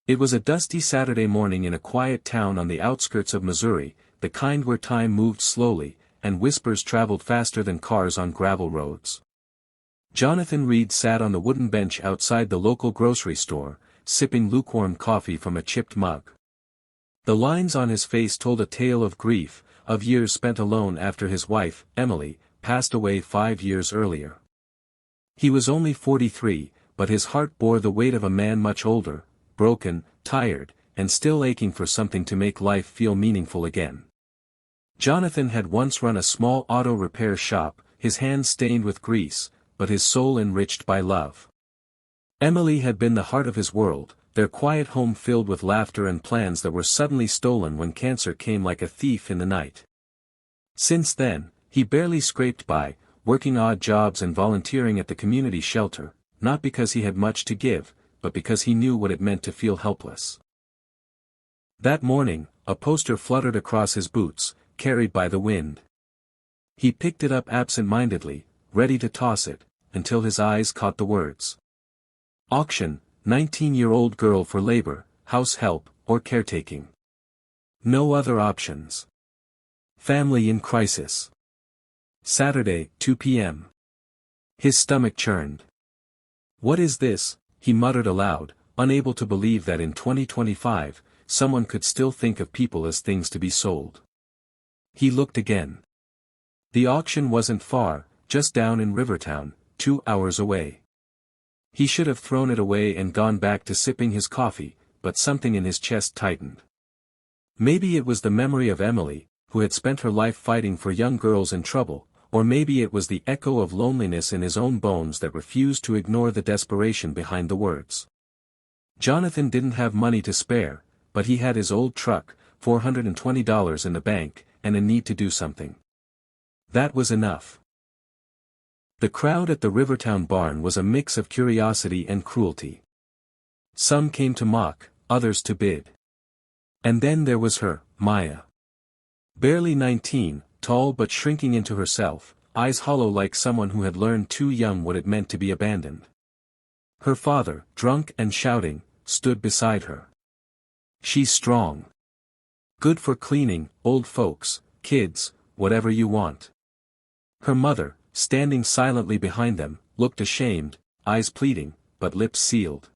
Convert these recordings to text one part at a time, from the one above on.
It was a dusty Saturday morning in a quiet town on the outskirts of Missouri, the kind where time moved slowly, and whispers traveled faster than cars on gravel roads. Jonathan Reed sat on the wooden bench outside the local grocery store, sipping lukewarm coffee from a chipped mug. The lines on his face told a tale of grief, of years spent alone after his wife, Emily, passed away 5 years earlier. He was only 43, but his heart bore the weight of a man much older, broken, tired, and still aching for something to make life feel meaningful again. Jonathan had once run a small auto repair shop, his hands stained with grease, but his soul enriched by love. Emily had been the heart of his world, their quiet home filled with laughter and plans that were suddenly stolen when cancer came like a thief in the night. Since then, he barely scraped by, working odd jobs and volunteering at the community shelter, not because he had much to give, but because he knew what it meant to feel helpless. That morning, a poster fluttered across his boots, carried by the wind. He picked it up absent-mindedly, ready to toss it, until his eyes caught the words. Auction, 19-year-old girl for labor, house help, or caretaking. No other options. Family in crisis. Saturday, 2 p.m. His stomach churned. What is this? He muttered aloud, unable to believe that in 2025, someone could still think of people as things to be sold. He looked again. The auction wasn't far, just down in Rivertown, 2 hours away. He should have thrown it away and gone back to sipping his coffee, but something in his chest tightened. Maybe it was the memory of Emily, who had spent her life fighting for young girls in trouble, or maybe it was the echo of loneliness in his own bones that refused to ignore the desperation behind the words. Jonathan didn't have money to spare, but he had his old truck, $420 in the bank, and a need to do something. That was enough. The crowd at the Rivertown barn was a mix of curiosity and cruelty. Some came to mock, others to bid. And then there was her, Maya. Barely 19, tall but shrinking into herself, eyes hollow like someone who had learned too young what it meant to be abandoned. Her father, drunk and shouting, stood beside her. She's strong. Good for cleaning, old folks, kids, whatever you want. Her mother, standing silently behind them, looked ashamed, eyes pleading, but lips sealed.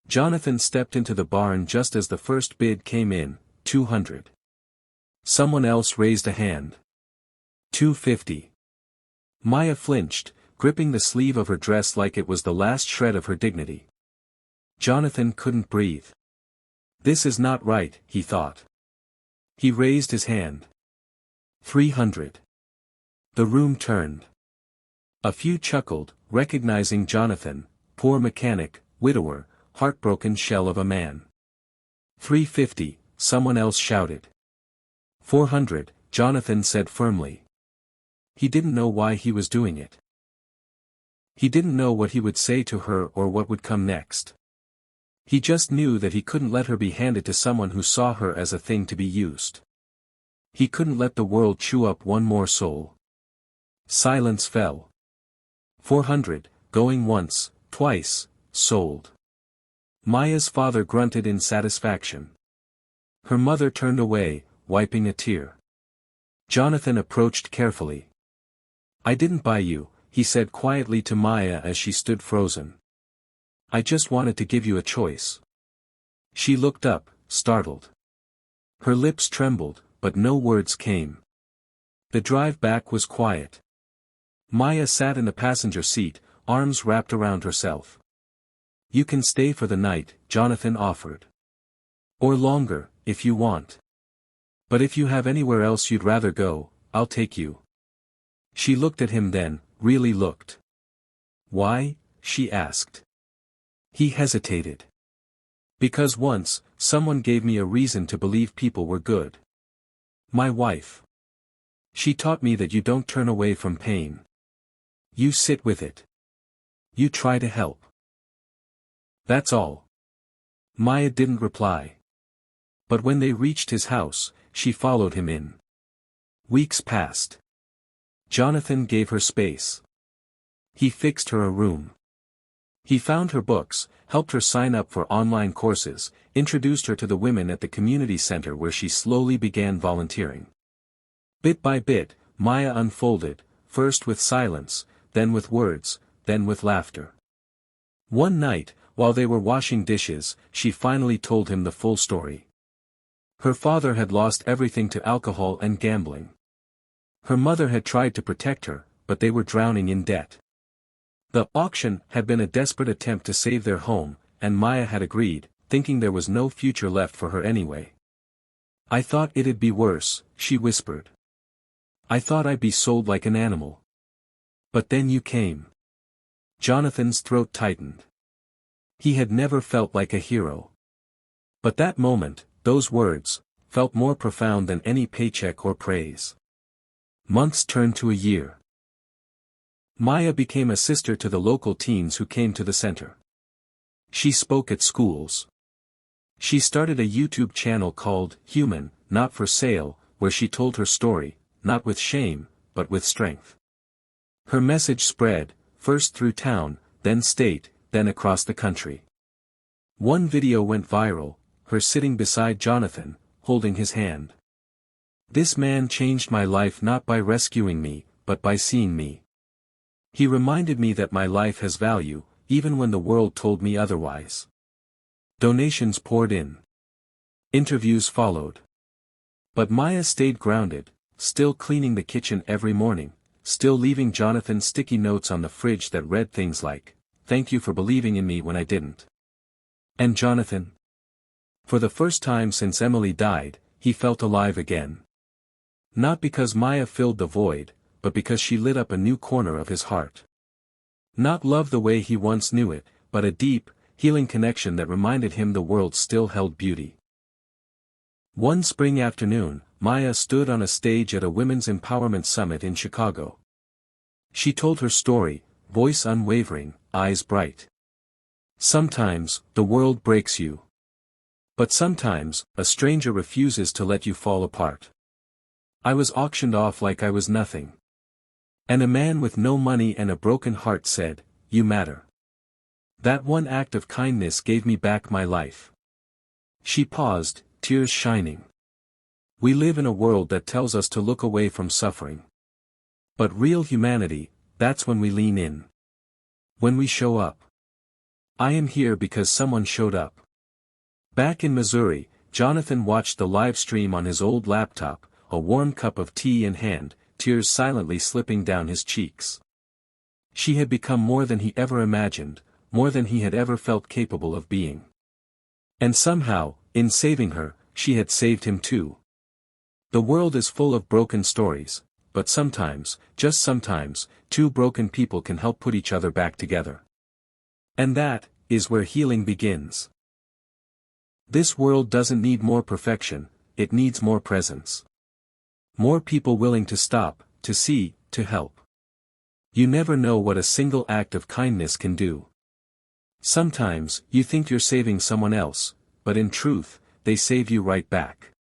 Jonathan stepped into the barn just as the first bid came in, 200. Someone else raised a hand. 250. Maya flinched, gripping the sleeve of her dress like it was the last shred of her dignity. Jonathan couldn't breathe. This is not right, he thought. He raised his hand. 300. The room turned. A few chuckled, recognizing Jonathan, poor mechanic, widower, heartbroken shell of a man. 350, someone else shouted. 400, Jonathan said firmly. He didn't know why he was doing it. He didn't know what he would say to her or what would come next. He just knew that he couldn't let her be handed to someone who saw her as a thing to be used. He couldn't let the world chew up one more soul. Silence fell. 400, going once, twice, sold. Maya's father grunted in satisfaction. Her mother turned away, wiping a tear. Jonathan approached carefully. I didn't buy you, he said quietly to Maya as she stood frozen. I just wanted to give you a choice. She looked up, startled. Her lips trembled, but no words came. The drive back was quiet. Maya sat in the passenger seat, arms wrapped around herself. You can stay for the night, Jonathan offered. Or longer, if you want. But if you have anywhere else you'd rather go, I'll take you. She looked at him then, really looked. Why? She asked. He hesitated. Because once, someone gave me a reason to believe people were good. My wife. She taught me that you don't turn away from pain. You sit with it. You try to help. That's all. Maya didn't reply. But when they reached his house, she followed him in. Weeks passed. Jonathan gave her space. He fixed her a room. He found her books, helped her sign up for online courses, introduced her to the women at the community center where she slowly began volunteering. Bit by bit, Maya unfolded, first with silence, then with words, then with laughter. One night, while they were washing dishes, she finally told him the full story. Her father had lost everything to alcohol and gambling. Her mother had tried to protect her, but they were drowning in debt. The auction had been a desperate attempt to save their home, and Maya had agreed, thinking there was no future left for her anyway. "I thought it'd be worse," she whispered. "I thought I'd be sold like an animal. But then you came." Jonathan's throat tightened. He had never felt like a hero. But that moment, those words, felt more profound than any paycheck or praise. Months turned to a year. Maya became a sister to the local teens who came to the center. She spoke at schools. She started a YouTube channel called Human, Not for Sale, where she told her story, not with shame, but with strength. Her message spread, first through town, then state, then across the country. One video went viral, her sitting beside Jonathan, holding his hand. "This man changed my life not by rescuing me, but by seeing me. He reminded me that my life has value, even when the world told me otherwise." Donations poured in. Interviews followed. But Maya stayed grounded, still cleaning the kitchen every morning, still leaving Jonathan sticky notes on the fridge that read things like, "Thank you for believing in me when I didn't." And Jonathan? For the first time since Emily died, he felt alive again. Not because Maya filled the void, but because she lit up a new corner of his heart. Not love the way he once knew it, but a deep, healing connection that reminded him the world still held beauty. One spring afternoon, Maya stood on a stage at a women's empowerment summit in Chicago. She told her story, voice unwavering, eyes bright. "Sometimes, the world breaks you. But sometimes, a stranger refuses to let you fall apart. I was auctioned off like I was nothing. And a man with no money and a broken heart said, 'You matter.' That one act of kindness gave me back my life." She paused, tears shining. We live in a world that tells us to look away from suffering. But real humanity, that's when we lean in. When we show up. I am here because someone showed up. Back in Missouri, Jonathan watched the live stream on his old laptop, a warm cup of tea in hand, tears silently slipping down his cheeks. She had become more than he ever imagined, more than he had ever felt capable of being. And somehow, in saving her, she had saved him too. The world is full of broken stories, but sometimes, just sometimes, two broken people can help put each other back together. And that is where healing begins. This world doesn't need more perfection, it needs more presence. More people willing to stop, to see, to help. You never know what a single act of kindness can do. Sometimes, you think you're saving someone else, but in truth, they save you right back.